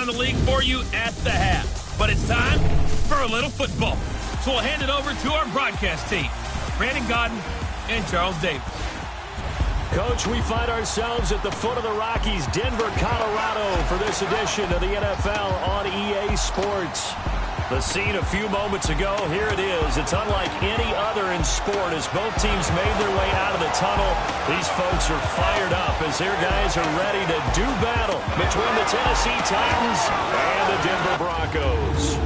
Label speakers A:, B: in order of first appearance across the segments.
A: on the league for you at the half. But it's time for a little football. So we'll hand it over to our broadcast team, Brandon Gaudin and Charles Davis.
B: Coach, we find ourselves at the foot of the Rockies, Denver, Colorado, for this edition of the NFL on EA Sports. The scene a few moments ago, here it is. It's unlike any other in sport as both teams made their way out of the tunnel. These folks are fired up as their guys are ready to do battle between the Tennessee Titans and the Denver Broncos.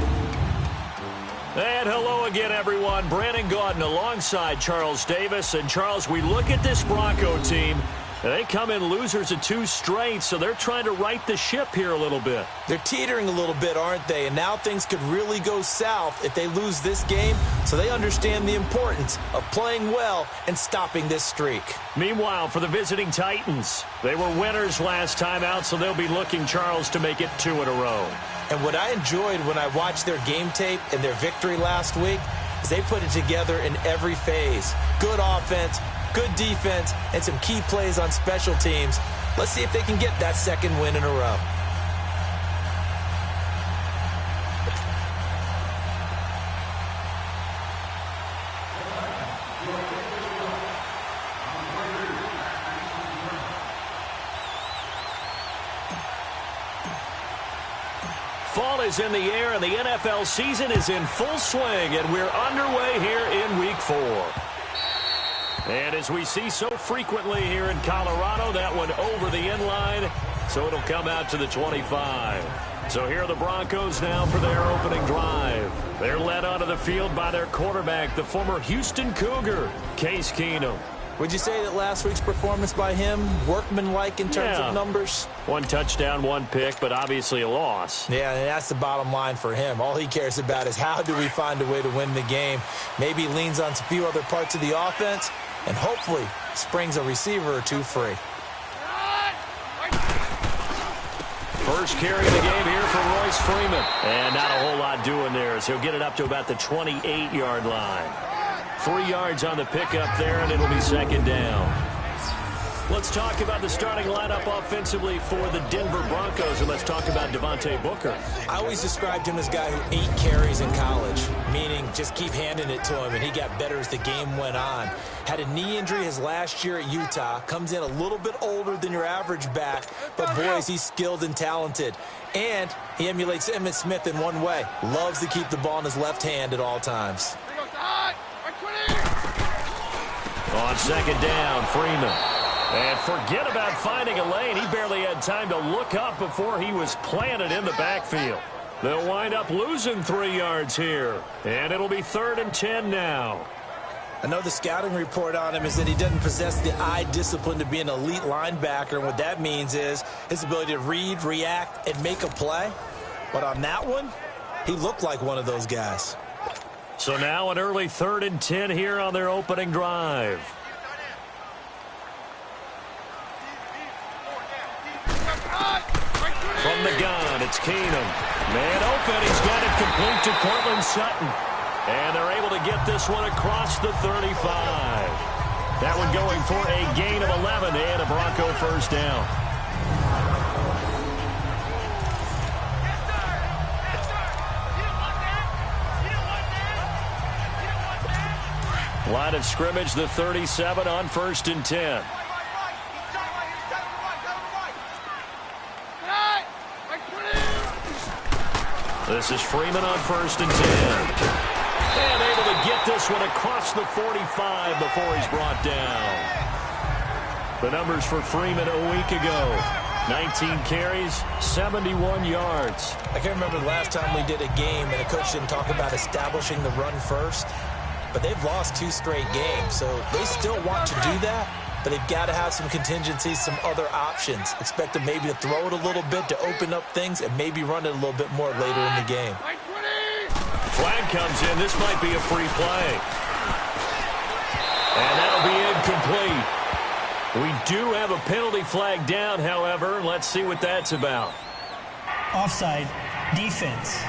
B: And hello again, everyone. Brandon Gaudin alongside Charles Davis. And, Charles, we look at this Bronco team. They come in losers of 2 straight, so they're trying to right the ship here a little bit.
C: They're teetering a little bit, aren't they? And now things could really go south if they lose this game, so they understand the importance of playing well and stopping this streak.
B: Meanwhile, for the visiting Titans, they were winners last time out, so they'll be looking, Charles, to make it 2 in a row.
C: And what I enjoyed when I watched their game tape and their victory last week is they put it together in every phase. Good offense, good defense, and some key plays on special teams. Let's see if they can get that 2nd win in a row.
B: Fall is in the air, and the NFL season is in full swing, and we're underway here in Week 4. And as we see so frequently here in Colorado, that one over the end line, so it'll come out to the 25. So here are the Broncos now for their opening drive. They're led onto the field by their quarterback, the former Houston Cougar, Case Keenum.
C: Would you say that last week's performance by him, workmanlike in terms of numbers?
B: 1 touchdown, 1 pick, but obviously a loss.
C: Yeah, and that's the bottom line for him. All he cares about is how do we find a way to win the game. Maybe he leans on a few other parts of the offense and hopefully springs a receiver or 2 free.
B: First carry of the game here for Royce Freeman. And not a whole lot doing there as he'll get it up to about the 28-yard line. 3 yards on the pickup there, and it'll be 2nd down. Let's talk about the starting lineup offensively for the Denver Broncos, and let's talk about Devontae Booker.
C: I always described him as a guy who 8 carries in college, meaning just keep handing it to him, and he got better as the game went on. Had a knee injury his last year at Utah, comes in a little bit older than your average back, but boys, he's skilled and talented. And he emulates Emmitt Smith in one way. Loves to keep the ball in his left hand at all times.
B: On 2nd down, Freeman. And forget about finding a lane. He barely had time to look up before he was planted in the backfield. They'll wind up losing 3 yards here. And it'll be 3rd and 10 now.
C: I know the scouting report on him is that he doesn't possess the eye discipline to be an elite linebacker. And what that means is his ability to read, react, and make a play. But on that one, he looked like one of those guys.
B: So now an early 3rd and 10 here on their opening drive. From the gun, it's Keenum. Man open, he's got it complete to Cortland Sutton. And they're able to get this one across the 35. That one going for a gain of 11 and a Bronco 1st down. Line of scrimmage, the 37 on 1st and 10. This is Freeman on 1st and 10. And able to get this one across the 45 before he's brought down. The numbers for Freeman a week ago. 19 carries, 71 yards.
C: I can't remember the last time we did a game and a coach didn't talk about establishing the run first. But they've lost 2 straight games, so they still want to do that, but they've got to have some contingencies, some other options. Expect them maybe to throw it a little bit to open up things and maybe run it a little bit more later in the game.
B: Flag comes in. This might be a free play. And that'll be incomplete. We do have a penalty flag down, however. Let's see what that's about.
D: Offside, defense.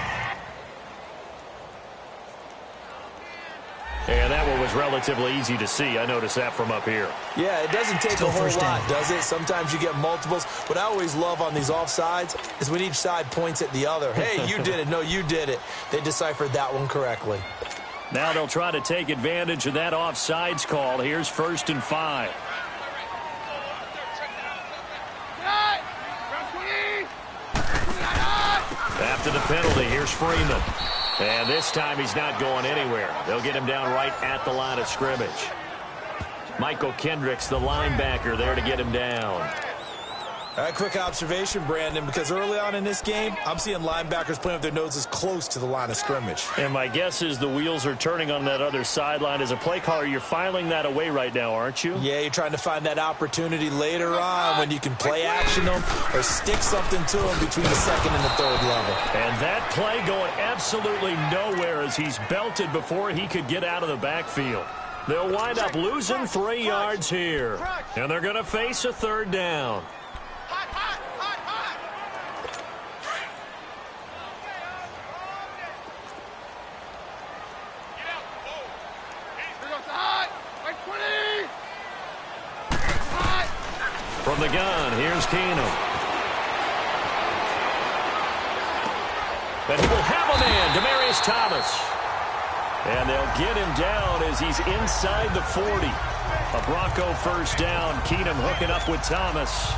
B: And that one was relatively easy to see. I noticed that from up here.
C: Yeah, it doesn't take a whole lot, does it? Sometimes you get multiples. What I always love on these offsides is when each side points at the other. Hey, you did it. No, you did it. They deciphered that one correctly.
B: Now they'll try to take advantage of that offsides call. Here's 1st and 5. After the penalty, here's Freeman. And this time he's not going anywhere. They'll get him down right at the line of scrimmage. Michael Kendricks, the linebacker, there to get him down.
C: A quick observation, Brandon, because early on in this game, I'm seeing linebackers playing with their noses close to the line of scrimmage.
B: And my guess is the wheels are turning on that other sideline. As a play caller, you're filing that away right now, aren't you?
C: Yeah, you're trying to find that opportunity later on when you can play action them or stick something to them between the second and the third level.
B: And that play going absolutely nowhere as he's belted before he could get out of the backfield. They'll wind up losing 3 yards here. And they're going to face a 3rd down. From the gun, here's Keenum. And he will have a man, Demaryius Thomas. And they'll get him down as he's inside the 40. A Bronco 1st down. Keenum hooking up with Thomas.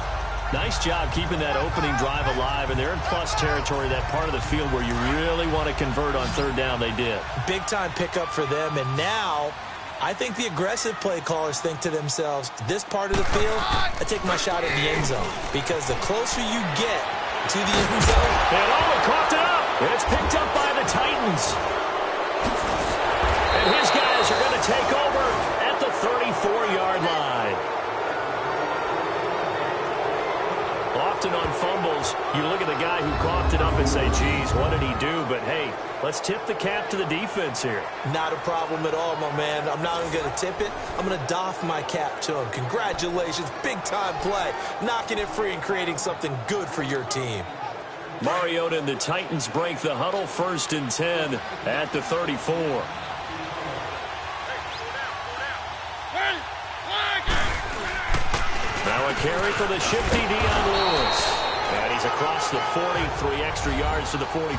B: Nice job keeping that opening drive alive, and they're in plus territory, that part of the field where you really want to convert on 3rd down. They did. Big-time pickup for them, and now I think the aggressive play callers think to themselves, this part of the field, I take my shot at the end zone, because the closer you get to the end zone. And coughed it up, and it's picked up by the Titans. And his guys are going to take over at the 34-yard line. Often on fumbles, you look at the guy who coughed it up and say, geez, what did he do? But, hey, let's tip the cap to the defense here. Not a problem at all, my man. I'm not even going to tip it. I'm going to doff my cap to him. Congratulations, big-time play. Knocking it free and creating something good for your team. Mariota and the Titans break the huddle, 1st and 10 at the 34. Now a carry for the shifty Dion Lewis. And he's across the 40, 3 extra yards to the 43.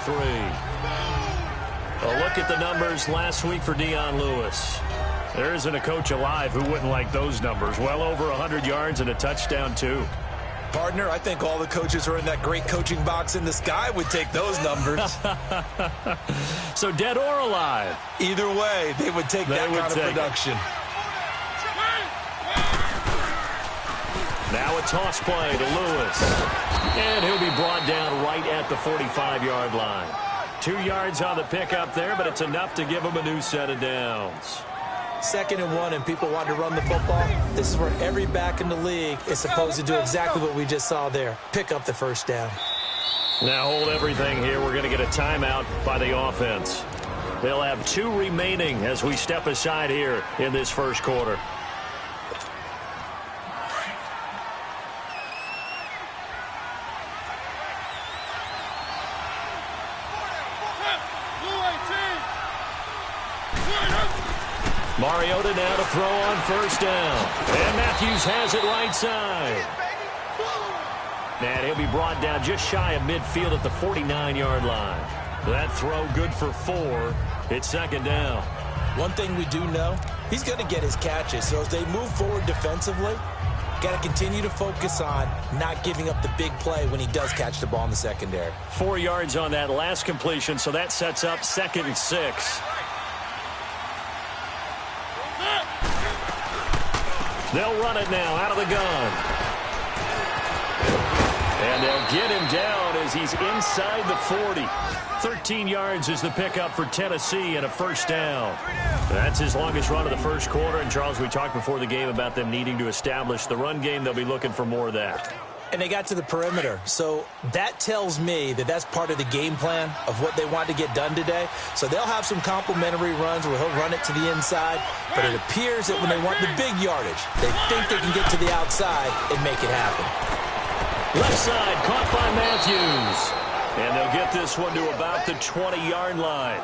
B: A look at the numbers last week for Dion Lewis. There isn't a coach alive who wouldn't like those numbers. Well over 100 yards and a touchdown, too. Partner, I think all the coaches who are in that great coaching box in the sky would take those numbers. So dead or alive? Either way, they would take that kind of production. Now a toss play to Lewis. And he'll be brought down right at the 45-yard line. 2 yards on the pickup there, but it's enough to give him a new set of downs. 2nd and 1, and people want to run the football. This is where every back in the league is supposed to do exactly what we just saw there. Pick up the 1st down. Now hold everything here. We're going to get a timeout by the offense. They'll have 2 remaining as we step aside here in this 1st quarter. Mariota now to throw on 1st down. And Matthews has it right side. And he'll be brought down just shy of midfield at the 49-yard line. That throw good for 4. It's 2nd down. One thing we do know, he's going to get his catches. So as they move forward defensively, got to continue to focus on not giving up the big play when he does catch the ball in the secondary. 4 yards on that last completion, so that sets up 2nd and 6. They'll run it now out of the gun. And they'll get him down as he's inside the 40. 13 yards is the pickup for Tennessee and a 1st down. That's his longest run of the 1st quarter. And, Charles, we talked before the game about them needing to establish the run game. They'll be looking for more of that. And they got to the perimeter. So that tells me that that's part of the game plan of what they want to get done today. So they'll have some complimentary runs where he'll run it to the inside. But it appears that when they want the big yardage, they think they can get to the outside and make it happen. Left side caught by Matthews. And they'll get this one to about the 20-yard line.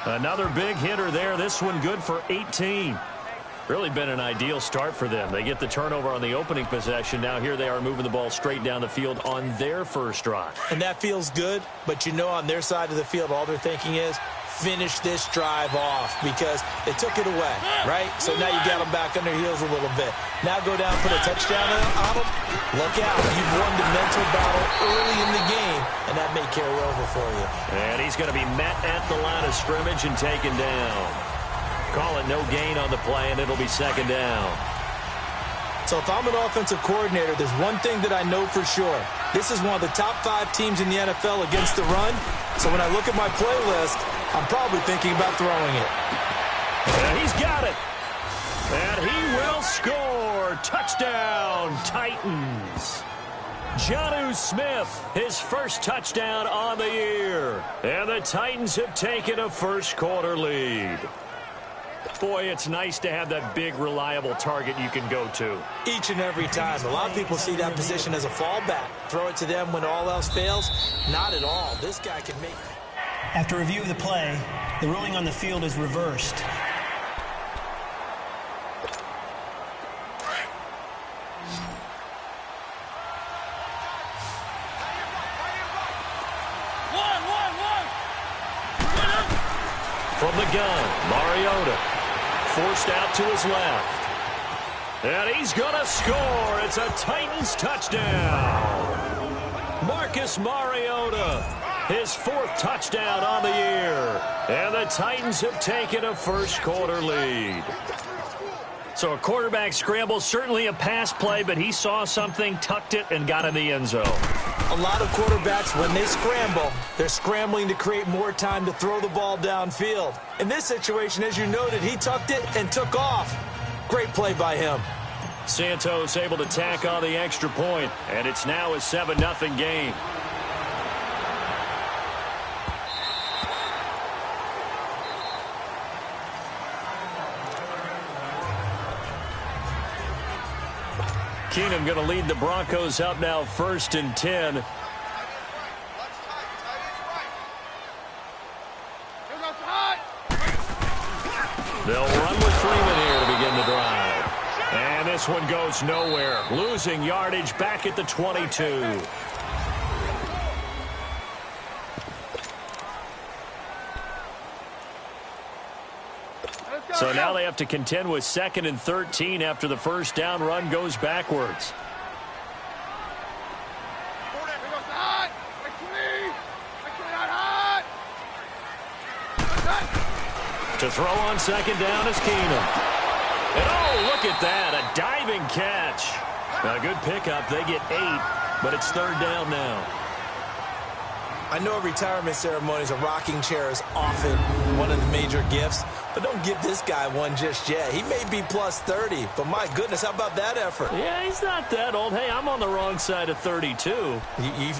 B: Another big hitter there. This one good for 18. Really been an ideal start for them. They get the turnover on the opening possession. Now here they are moving the ball straight down the field on their first drive.
C: And that feels good, but you know on their side of the field all they're thinking is finish this drive off because they took it away, right? So now you got them back on their heels a little bit. Now go down, put a touchdown on them. Look out. You've won the mental battle early in the game, and that may carry over for you.
B: And he's going to be met at the line of scrimmage and taken down. Call it no gain on the play, and it'll be second down.
C: So if I'm an offensive coordinator, there's one thing that I know for sure. This is one of the top 5 teams in the NFL against the run. So when I look at my playlist, I'm probably thinking about throwing it.
B: And he's got it. And he will score. Touchdown, Titans. Jonnu Smith, his first touchdown on the year. And the Titans have taken a first-quarter lead. Boy, it's nice to have that big, reliable target you can go to.
C: Each and every time. A lot of people see that position as a fallback. Throw it to them when all else fails. Not at all. This guy can make...
D: After review of the play, the ruling on the field is reversed.
B: From the gun, Mariota. Forced out to his left. And he's going to score. It's a Titans touchdown. Marcus Mariota, his 4th touchdown on the year. And the Titans have taken a first-quarter lead. So a quarterback scramble, certainly a pass play, but he saw something, tucked it, and got in the end zone.
C: A lot of quarterbacks, when they scramble, they're scrambling to create more time to throw the ball downfield. In this situation, as you noted, he tucked it and took off. Great play by him.
B: Santos able to tack on the extra point, and it's now a 7-0 game. Keenum going to lead the Broncos up now 1st and 10. They'll run with Freeman here to begin the drive. And this one goes nowhere. Losing yardage back at the 22. So now they have to contend with 2nd and 13 after the first down run goes backwards. To throw on 2nd down is Keenum. And oh, look at that, a diving catch. A good pickup, they get 8, but it's 3rd down now.
C: I know at retirement ceremonies, a rocking chair is often one of the major gifts, but don't give this guy one just yet. He may be plus 30, but my goodness, how about that effort?
B: Yeah, he's not that old. Hey, I'm on the wrong side of 32.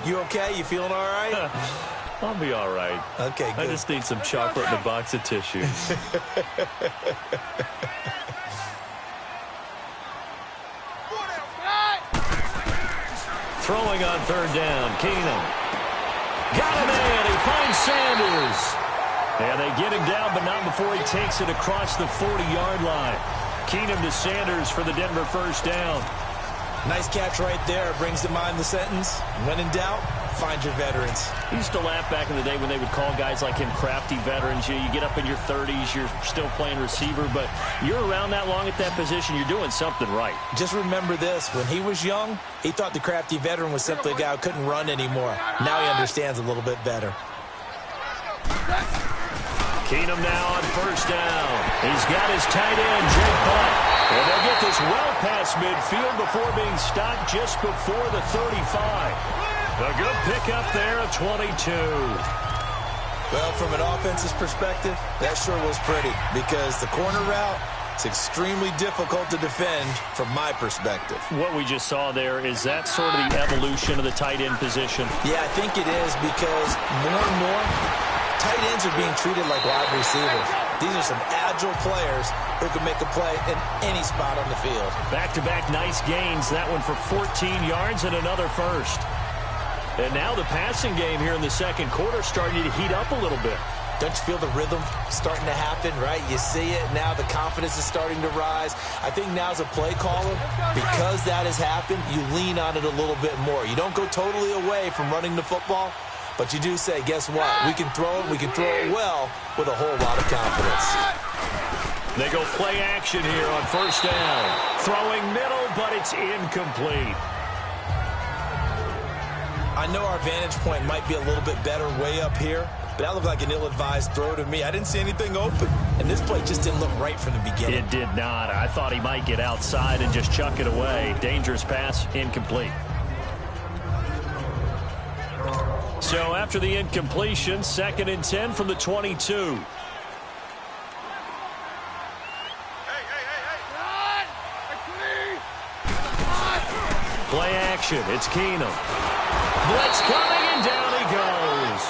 C: You okay? You feeling all right?
B: I'll be all right.
C: Okay, good.
B: I just need some chocolate and a box of tissues. Throwing on 3rd down, Keenum. Got him in. He finds Sanders. And they get him down, but not before he takes it across the 40-yard line. Keenum to Sanders for the Denver first down.
C: Nice catch right there. Brings to mind the sentence, when in doubt, find your veterans.
B: I used to laugh back in the day when they would call guys like him crafty veterans. You get up in your 30s, you're still playing receiver, but you're around that long at that position, you're doing something right.
C: Just remember this. When he was young, he thought the crafty veteran was simply a guy who couldn't run anymore. Now he understands a little bit better.
B: Keenum now on 1st down. He's got his tight end, Jake Butt. And they'll get this well past midfield before being stopped just before the 35. A good pickup there at 22.
C: Well, from an offense's perspective, that sure was pretty because the corner route is extremely difficult to defend from my perspective.
B: What we just saw there, is that sort of the evolution of the tight end position?
C: Yeah, I think it is because more and more tight ends are being treated like wide receivers. These are some agile players who can make a play in any spot on the field.
B: Back-to-back nice gains. That one for 14 yards and another first. And now the passing game here in the second quarter starting to heat up a little bit.
C: Don't you feel the rhythm starting to happen, right? You see it. Now the confidence is starting to rise. I think now as a play caller, because that has happened, you lean on it a little bit more. You don't go totally away from running the football, but you do say, guess what? We can throw it. We can throw it well with a whole lot of confidence.
B: They go play action here on first down. Throwing middle, but it's incomplete.
C: I know our vantage point might be a little bit better way up here, but that looked like an ill-advised throw to me. I didn't see anything open, and this play just didn't look right from the beginning.
B: It did not. I thought he might get outside and just chuck it away. Dangerous pass, incomplete. So after the incompletion, 2nd and 10 from the 22. Play action. It's Keenum. Blitz coming, and down he goes.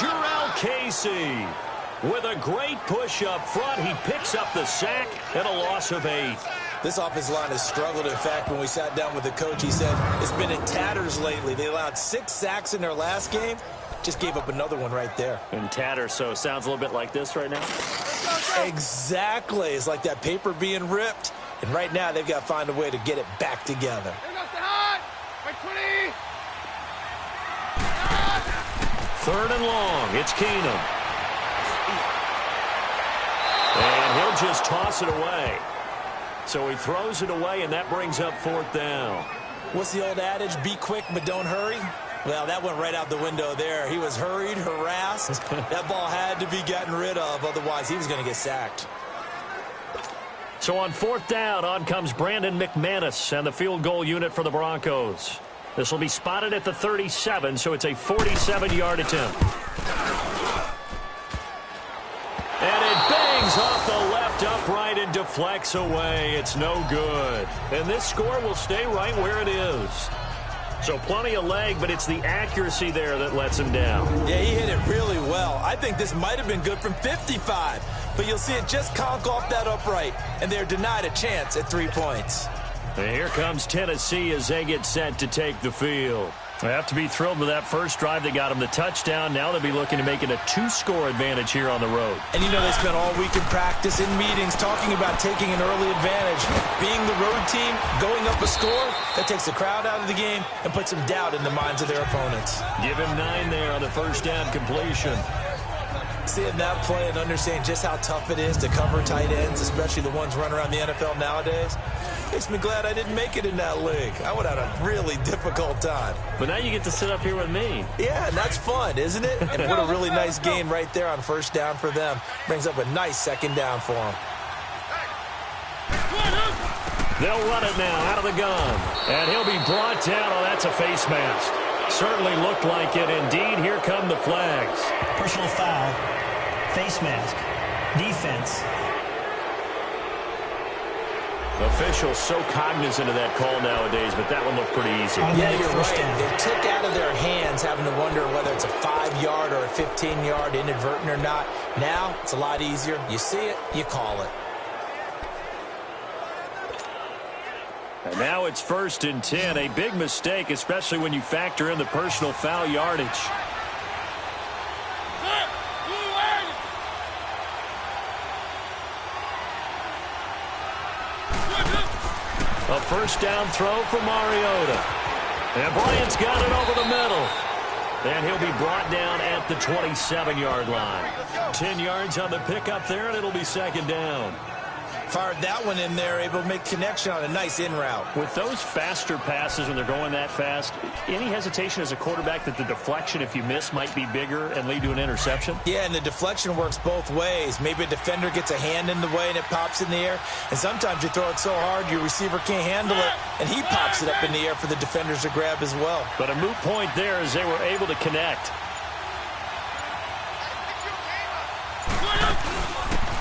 B: Jarrell Casey with a great push up front. He picks up the sack and a loss of 8.
C: This offensive line has struggled. In fact, when we sat down with the coach, he said it's been in tatters lately. They allowed 6 sacks in their last game. Just gave up another one right there.
B: In tatters, so it sounds a little bit like this right now?
C: Exactly. It's like that paper being ripped. And right now, they've got to find a way to get it back together.
B: 3rd and long. It's Keenum. And he'll just toss it away. So he throws it away, and that brings up 4th down.
C: What's the old adage? Be quick, but don't hurry. Well, that went right out the window there. He was hurried, harassed. That ball had to be gotten rid of. Otherwise, he was going to get sacked.
B: So on 4th down, on comes Brandon McManus and the field goal unit for the Broncos. This will be spotted at the 37, so it's a 47-yard attempt. And it bangs off the left upright and deflects away. It's no good. And this score will stay right where it is. So plenty of leg, but it's the accuracy there that lets him down.
C: Yeah, he hit it really well. I think this might have been good from 55. But you'll see it just conk off that upright, and they're denied a chance at 3 points.
B: And here comes Tennessee as they get set to take the field. They have to be thrilled with that first drive. They got them the touchdown. Now they'll be looking to make it a 2-score advantage here on the road.
C: And you know they spent all week in practice, in meetings, talking about taking an early advantage. Being the road team, going up a score, that takes the crowd out of the game and puts some doubt in the minds of their opponents.
B: Give him 9 there on the first down completion.
C: Seeing that play and understanding just how tough it is to cover tight ends, especially the ones running around the NFL nowadays, makes me glad I didn't make it in that league. I would have had a really difficult time.
B: But now you get to sit up here with me.
C: Yeah, and that's fun, isn't it? And what a really nice gain right there on first down for them. Brings up a nice 2nd down for them.
B: They'll run it now out of the gun. And he'll be brought down. Oh, that's a face mask. Certainly looked like it. Indeed, here come the flags.
D: Personal foul. Face mask. Defense.
B: Officials so cognizant of that call nowadays, but that one looked pretty easy.
C: Yeah, you're right. They took out of their hands having to wonder whether it's a 5-yard or a 15-yard inadvertent or not. Now, it's a lot easier. You see it, you call it.
B: And now it's 1st and 10. A big mistake, especially when you factor in the personal foul yardage. A first down throw for Mariota. And Bryant's got it over the middle. And he'll be brought down at the 27-yard line. 10 yards on the pickup there, and it'll be 2nd down.
C: Fired that one in there, able to make connection on a nice in route.
B: With those faster passes when they're going that fast, any hesitation as a quarterback that the deflection, if you miss, might be bigger and lead to an interception?
C: Yeah, and the deflection works both ways. Maybe a defender gets a hand in the way and it pops in the air. And sometimes you throw it so hard your receiver can't handle it, and he pops it up in the air for the defenders to grab as well.
B: But a moot point there as they were able to connect.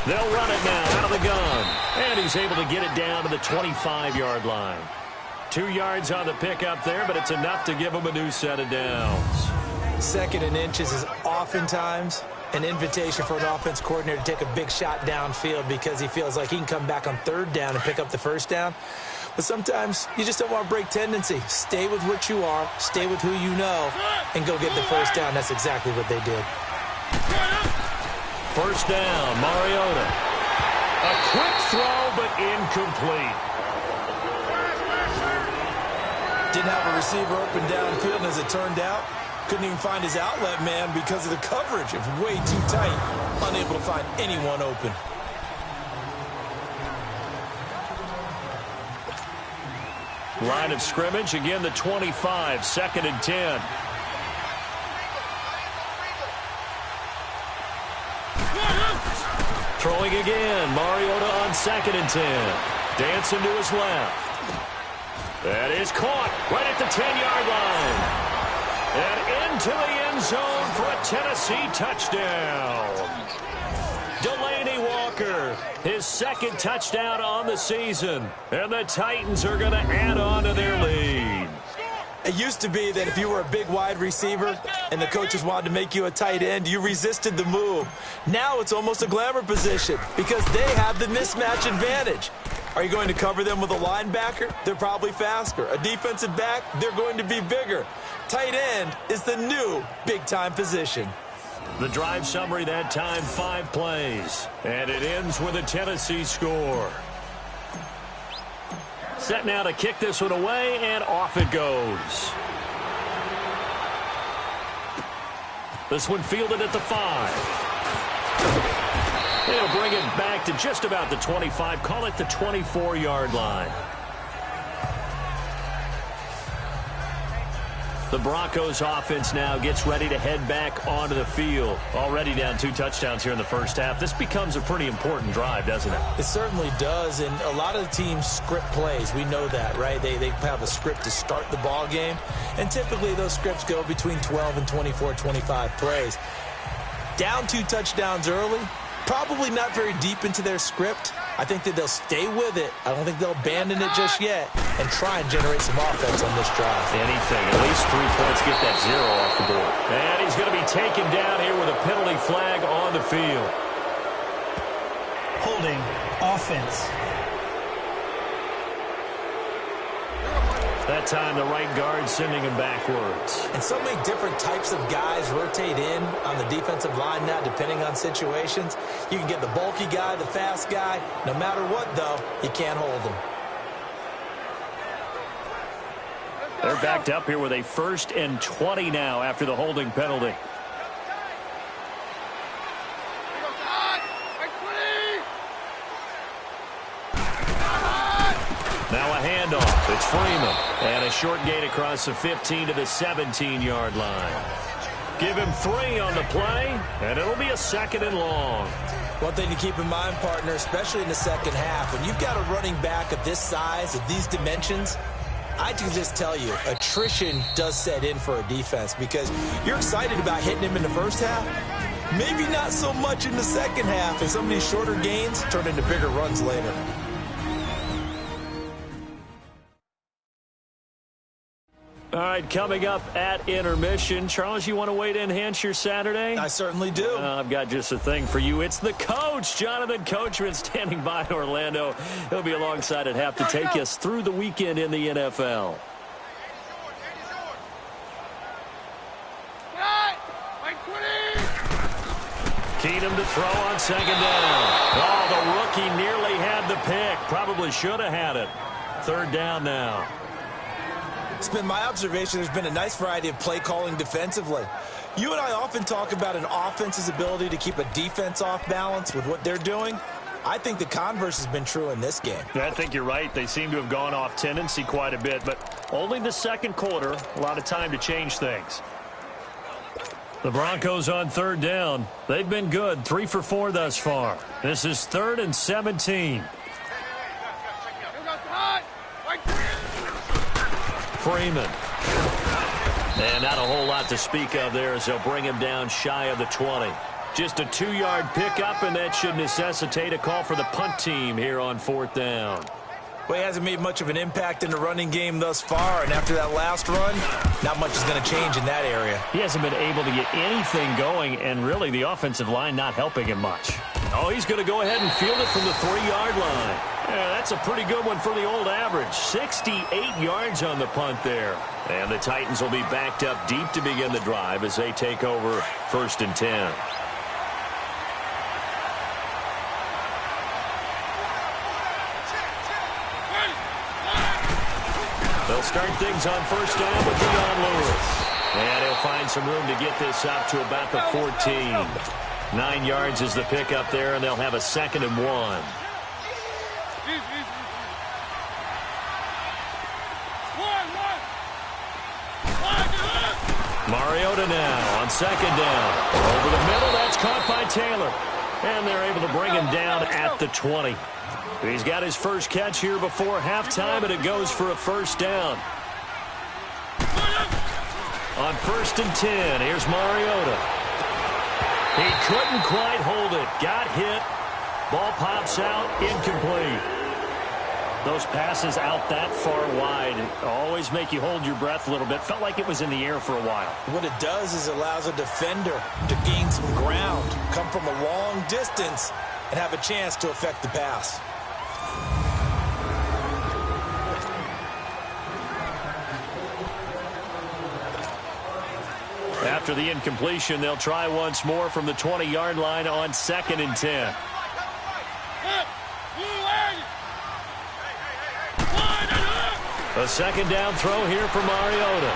B: They'll run it now out of the gun. And he's able to get it down to the 25-yard line. 2 yards on the pickup there, but it's enough to give him a new set of downs.
C: 2nd and inches is oftentimes an invitation for an offense coordinator to take a big shot downfield because he feels like he can come back on 3rd down and pick up the first down. But sometimes you just don't want to break tendency. Stay with what you are, stay with who you know, and go get the first down. That's exactly what they did.
B: First down, Mariota. A quick throw, but incomplete.
C: Didn't have a receiver open downfield, and as it turned out, couldn't even find his outlet man because of the coverage. It was way too tight, unable to find anyone open.
B: Line of scrimmage, again the 25, 2nd and 10. Throwing again, Mariota on 2nd and 10. Dancing to his left. That is caught right at the 10-yard line. And into the end zone for a Tennessee touchdown. Delaney Walker, his 2nd touchdown on the season. And the Titans are going to add on to their lead.
C: It used to be that if you were a big wide receiver and the coaches wanted to make you a tight end, you resisted the move. Now it's almost a glamour position because they have the mismatch advantage. Are you going to cover them with a linebacker? They're probably faster. A defensive back? They're going to be bigger. Tight end is the new big-time position.
B: The drive summary that time, 5 plays. And it ends with a Tennessee score. Set now to kick this one away, and off it goes. This one fielded at the 5. They'll bring it back to just about the 25. Call it the 24-yard line. The Broncos offense now gets ready to head back onto the field. Already down 2 touchdowns here in the first half. This becomes a pretty important drive, doesn't it?
C: It certainly does, and a lot of the teams script plays. We know that, right? They have a script to start the ball game, and typically those scripts go between 12 and 24, 25 plays. Down 2 touchdowns early, probably not very deep into their script. I think that they'll stay with it. I don't think they'll abandon it just yet and try and generate some offense on this drive.
B: Anything. At least 3 points, get that 0 off the board. And he's going to be taken down here with a penalty flag on the field.
D: Holding offense.
B: That time the right guard sending him backwards.
C: And so many different types of guys rotate in on the defensive line now, depending on situations. You can get the bulky guy, the fast guy. No matter what, though, you can't hold them.
B: They're backed up here with a 1st and 20 now after the holding penalty. Now a handoff. It's Freeman. And a short gain across the 15 to the 17-yard line. Give him 3 on the play, and it'll be a 2nd and long.
C: One thing to keep in mind, partner, especially in the second half, when you've got a running back of this size, of these dimensions, I can just tell you, attrition does set in for a defense because you're excited about hitting him in the first half. Maybe not so much in the second half, and some of these shorter gains turn into bigger runs later.
B: All right, coming up at intermission. Charles, you want to wait to enhance your Saturday?
C: I certainly do.
B: I've got just a thing for you. It's the coach, Jonathan Coachman, standing by in Orlando. He'll be alongside at half to take us through the weekend in the NFL. Keenum to throw on 2nd down. Oh, the rookie nearly had the pick. Probably should have had it. 3rd down now.
C: It's been my observation there's been a nice variety of play calling defensively. You and I often talk about an offense's ability to keep a defense off balance with what they're doing. I think the converse has been true in this game.
B: I think you're right. They seem to have gone off tendency quite a bit, but only the 2nd quarter. A lot of time to change things. The Broncos on 3rd down. They've been good. 3 for 4 thus far. This is 3rd and 17. Freeman. And not a whole lot to speak of there as they'll bring him down shy of the 20. Just a 2-yard pickup, and that should necessitate a call for the punt team here on 4th down.
C: Well, he hasn't made much of an impact in the running game thus far, and after that last run, not much is going to change in that area.
B: He hasn't been able to get anything going, and really the offensive line not helping him much. Oh, he's going to go ahead and field it from the 3-yard line. Yeah, that's a pretty good one for the old average. 68 yards on the punt there. And the Titans will be backed up deep to begin the drive as they take over 1st and 10. They'll start things on first down with Dion Lewis. And he'll find some room to get this up to about the 14. 9 yards is the pickup there, and they'll have a 2nd and 1. Mariota now on 2nd down. Over the middle, that's caught by Taylor. And they're able to bring him down at the 20. He's got his first catch here before halftime, and it goes for a first down. On 1st and 10, here's Mariota. He couldn't quite hold it. Got hit. Ball pops out, incomplete. Those passes out that far wide always make you hold your breath a little bit. Felt like it was in the air for a while.
C: What it does is it allows a defender to gain some ground, come from a long distance, and have a chance to affect the pass.
B: After the incompletion, they'll try once more from the 20-yard line on 2nd and 10. A 2nd down throw here for Mariota.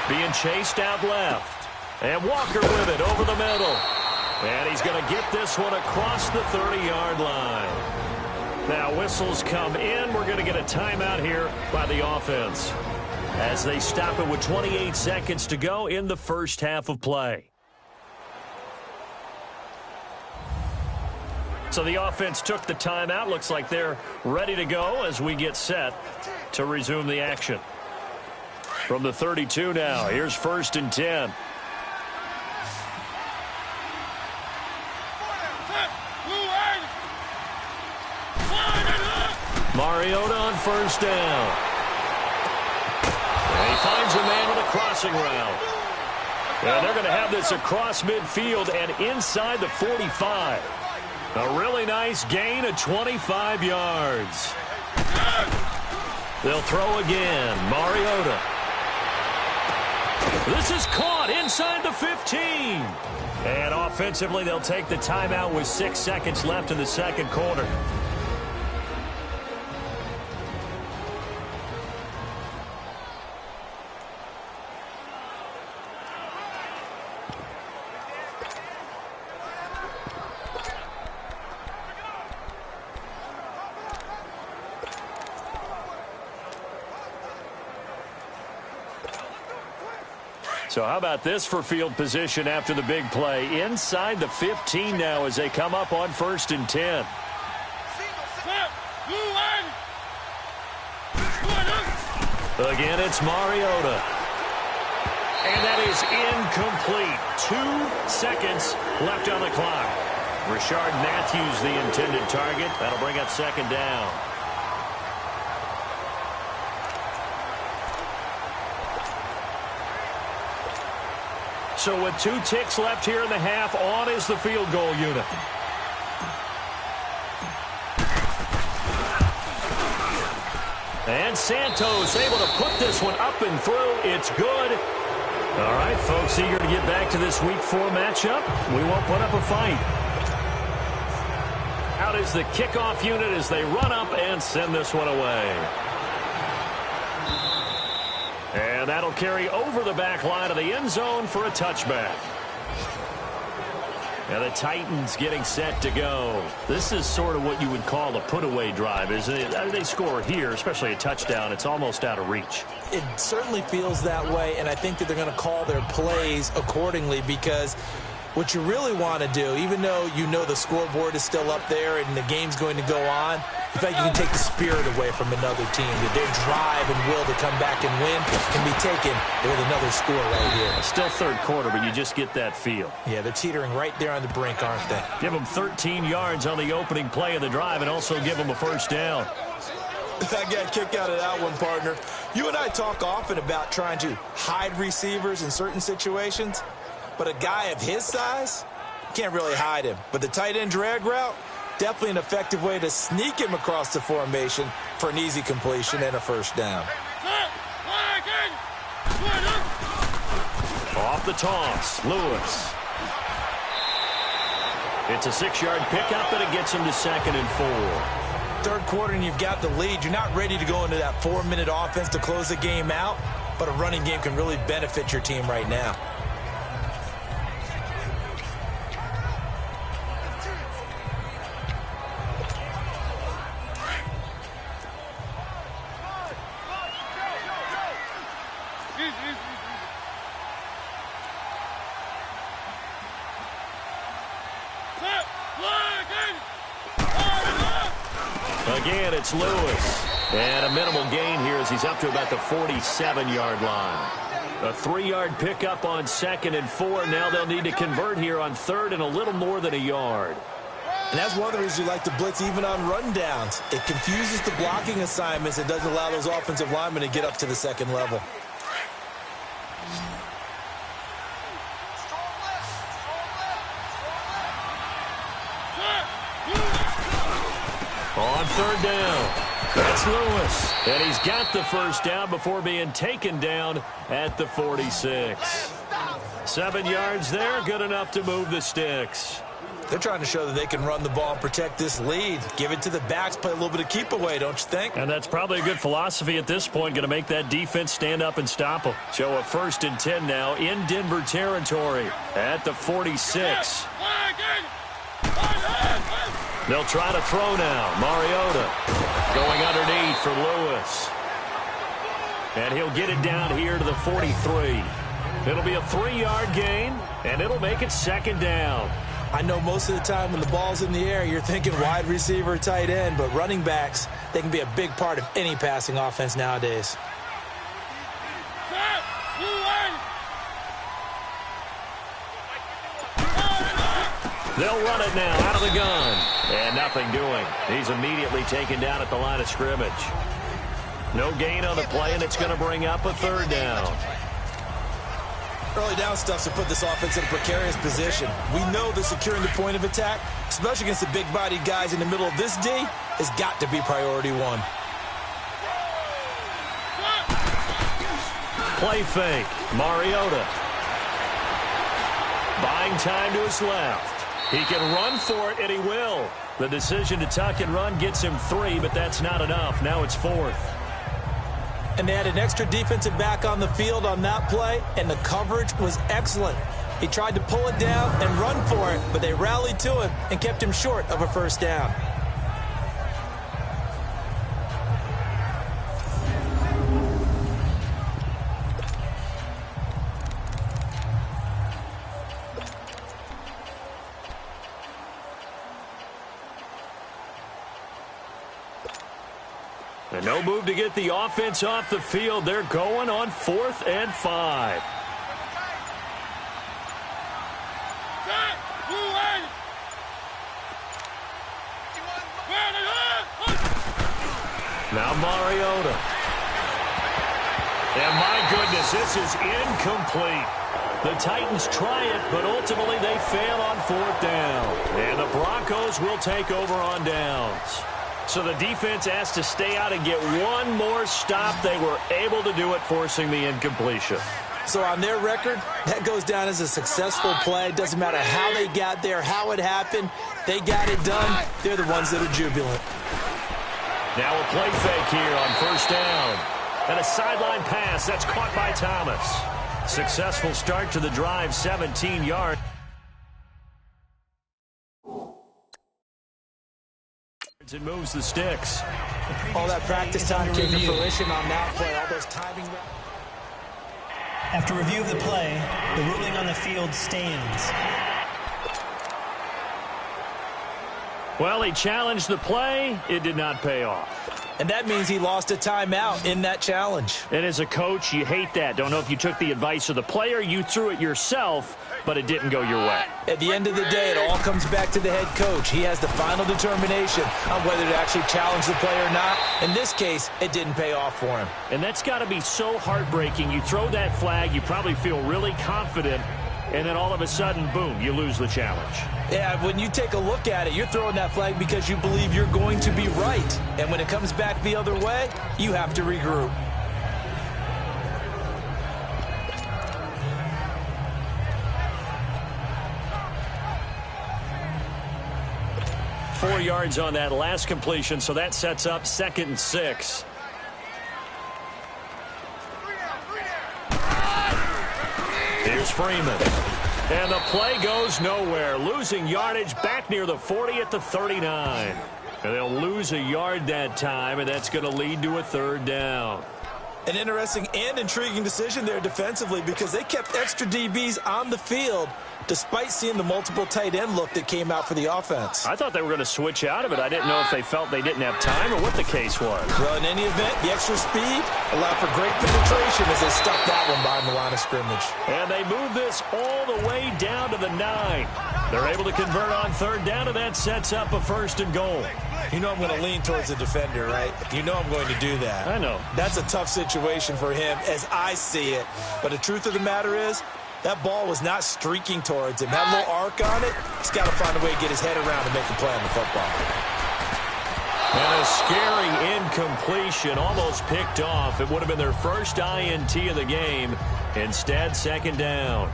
B: Being chased out left. And Walker with it over the middle. And he's going to get this one across the 30-yard line. Now whistles come in. We're going to get a timeout here by the offense, as they stop it with 28 seconds to go in the first half of play. So the offense took the timeout. Looks like they're ready to go as we get set to resume the action. From the 32 now, here's 1st and 10. Mariota on 1st down. And he finds a man with a crossing route. And they're going to have this across midfield and inside the 45. A really nice gain of 25 yards. They'll throw again. Mariota. This is caught inside the 15. And offensively, they'll take the timeout with 6 seconds left in the second quarter. So how about this for field position after the big play? Inside the 15 now as they come up on 1st and 10. Again, it's Mariota. And that is incomplete. 2 seconds left on the clock. Rashard Matthews, the intended target. That'll bring up 2nd down. So with 2 ticks left here in the half, on is the field goal unit. And Santos able to put this one up and through. It's good. All right, folks, eager to get back to this Week 4 matchup. We won't put up a fight. Out is the kickoff unit as they run up and send this one away. And that'll carry over the back line of the end zone for a touchback. And the Titans getting set to go. This is sort of what you would call a put-away drive, isn't it? They score here, especially a touchdown. It's almost out of reach.
C: It certainly feels that way, and I think that they're going to call their plays accordingly, because what you really want to do, even though you know the scoreboard is still up there and the game's going to go on, in fact, you can take the spirit away from another team. That their drive and will to come back and win can be taken with another score right here.
B: Still third quarter, but you just get that feel.
C: Yeah, they're teetering right there on the brink, aren't they?
B: Give them 13 yards on the opening play of the drive and also give them a first down.
C: I got a kick out of that one, partner. You and I talk often about trying to hide receivers in certain situations, but a guy of his size, can't really hide him. But the tight end drag route, definitely an effective way to sneak him across the formation for an easy completion and a first down.
B: Off the toss, Lewis. It's a 6-yard pickup, and it gets him to 2nd and 4.
C: third quarter and you've got the lead, you're not ready to go into that 4-minute offense to close the game out, but a running game can really benefit your team right now.
B: Again, it's Lewis. And a minimal gain here as he's up to about the 47-yard line. A 3-yard pickup on 2nd and 4. Now they'll need to convert here on 3rd and a little more than a yard.
C: And that's one of the reasons you like to blitz even on rundowns. It confuses the blocking assignments and doesn't allow those offensive linemen to get up to the second level.
B: On 3rd down, that's Lewis. And he's got the first down before being taken down at the 46. 7 yards there, good enough to move the sticks.
C: They're trying to show that they can run the ball and protect this lead. Give it to the backs, play a little bit of keep away, don't you think?
B: And that's probably a good philosophy at this point. Going to make that defense stand up and stop them. Show a 1st and 10 now in Denver territory at the 46. They'll try to throw now. Mariota going underneath for Lewis. And he'll get it down here to the 43. It'll be a 3-yard gain, and it'll make it 2nd down.
C: I know most of the time when the ball's in the air, you're thinking wide receiver, tight end, but running backs, they can be a big part of any passing offense nowadays.
B: They'll run it now out of the gun. And nothing doing. He's immediately taken down at the line of scrimmage. No gain on the play, and it's going to bring up a 3rd down.
C: Early down stuff to put this offense in a precarious position. We know that securing the point of attack, especially against the big-bodied guys in the middle of this D, has got to be priority 1.
B: Play fake. Mariota. Buying time to his left. He can run for it, and he will. The decision to tuck and run gets him 3, but that's not enough. Now it's 4th.
C: And they had an extra defensive back on the field on that play, and the coverage was excellent. He tried to pull it down and run for it, but they rallied to him and kept him short of a 1st down.
B: And no move to get the offense off the field. They're going on 4th and 5. Now Mariota. And my goodness, this is incomplete. The Titans try it, but ultimately they fail on 4th down. And the Broncos will take over on downs. So the defense has to stay out and get one more stop. They were able to do it, forcing the incompletion.
C: So on their record, that goes down as a successful play. Doesn't matter how they got there, how it happened. They got it done. They're the ones that are jubilant.
B: Now a play fake here on 1st down. And a sideline pass. That's caught by Thomas. Successful start to the drive, 17 yards. It moves the sticks.
C: All that practice time came to fruition on that play. All those timing.
D: After review of the play, the ruling on the field stands.
B: Well, he challenged the play. It did not pay off.
C: And that means he lost a timeout in that challenge.
B: And as a coach, you hate that. Don't know if you took the advice of the player, you threw it yourself, but it didn't go your way.
C: At the end of the day, it all comes back to the head coach. He has the final determination on whether to actually challenge the play or not. In this case, it didn't pay off for him.
B: And that's got to be so heartbreaking. You throw that flag, you probably feel really confident, and then all of a sudden, boom, you lose the challenge.
C: Yeah, when you take a look at it, you're throwing that flag because you believe you're going to be right. And when it comes back the other way, you have to regroup.
B: 4 yards on that last completion, so that sets up 2nd and 6. Here's Freeman. And the play goes nowhere. Losing yardage back near the 40 at the 39. And they'll lose a yard that time, and that's going to lead to a 3rd down.
C: An interesting and intriguing decision there defensively because they kept extra DBs on the field despite seeing the multiple tight end look that came out for the offense.
B: I thought they were going to switch out of it. I didn't know if they felt they didn't have time or what the case was.
C: Well, in any event, the extra speed allowed for great penetration as they stuck that one behind the line of scrimmage.
B: And they move this all the way down to the 9. They're able to convert on 3rd down, and that sets up a 1st and goal.
C: You know I'm going to lean towards the defender, right? You know I'm going to do that.
B: I know.
C: That's a tough situation for him as I see it. But the truth of the matter is, that ball was not streaking towards him. Had a little arc on it. He's got to find a way to get his head around and make a play on the football.
B: And a scary incompletion, almost picked off. It would have been their first INT of the game. Instead, 2nd down.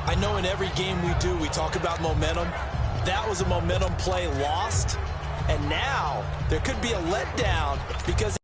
C: I know in every game we do, we talk about momentum. That was a momentum play lost. And now there could be a letdown because